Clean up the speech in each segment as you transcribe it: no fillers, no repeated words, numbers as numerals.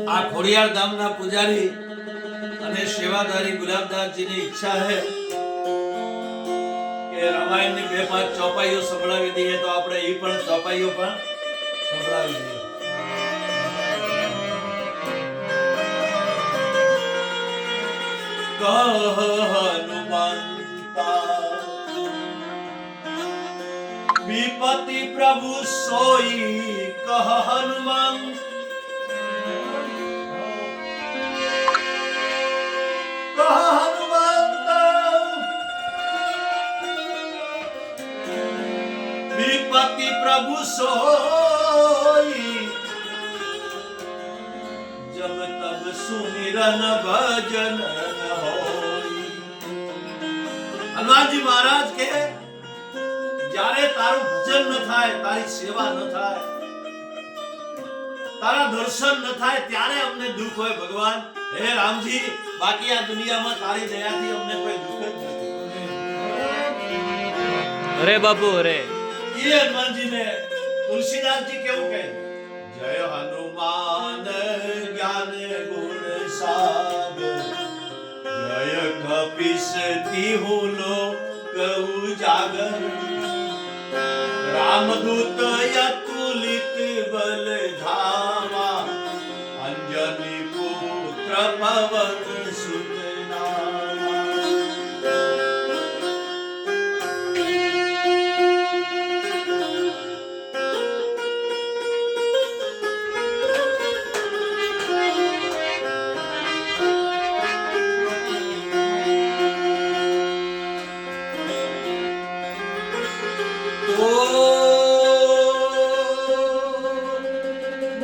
આ ખોડિયાર ધામના પૂજારી અને સેવાધારી ગુલાબદાસજીની ઈચ્છા છે કે રામાયણની 2-5 ચોપાઈઓ સંભળાવી દઈએ, તો આપણે એ પણ ચોપાઈઓ પણ સંભળાવી દઈએ. કહ હનુમંતા વિપતિ પ્રભુ સોઈ, કહ હનુમંત विपति प्रभु सोई, जब तब सुमिरन भजन होई. हनुमान जी महाराज के जारे तारू भजन न थाय, तारी सेवा न थाय, तारा दर्शन न थाय, त्यारे अमने दुख होय भगवान. हे रामजी, बाकी आ दुनिया में तारी दया थी हमने कोई दुख ज नहीं. अरे बापू अरे, ये हनुमान जी ने तुलसीदास जी केवू कहे, जय हनुमान ज्ञान गुण सागर, जय कपीस तिहु लोक उजागर, रामदूत अतुलित बल धामा, अंजनी पुत्र पवन सुत नामा.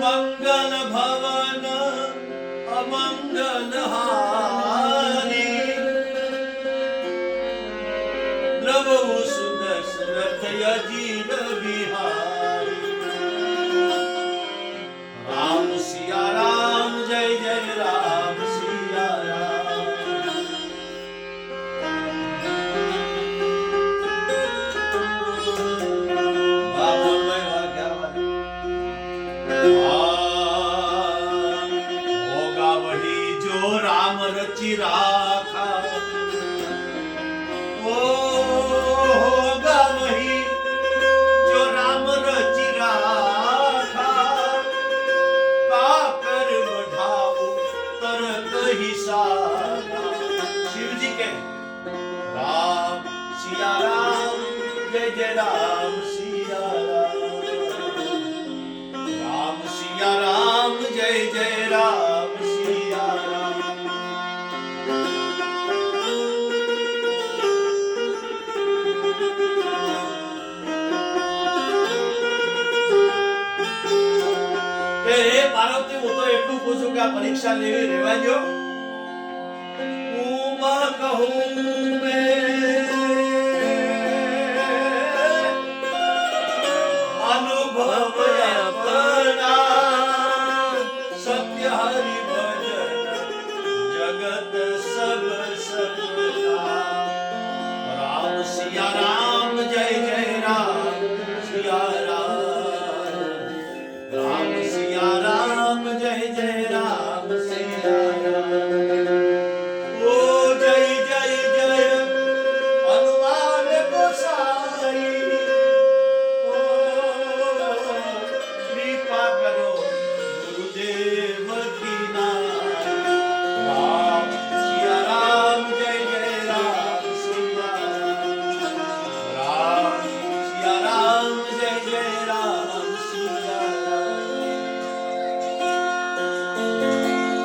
मंगल भवन अमंगल हारी, द्रवहु सुदशरथ अजीर बिहारी. राम सिया राम, जय जय राम सिया राम. बाबा मैं क्या बात होगा वही जो राम रचि राखा, ओ होगा वही जो राम रचि राखा, काकर बढ़ाओ तरत ही सारा. शिव जी के राम सिया राम, जय जय राम सिया राम, राम सिया राम, जय जय राम सिया राम. पार्वती, वो तो एटलू पूछू कि परीक्षा लेवी रेवा जो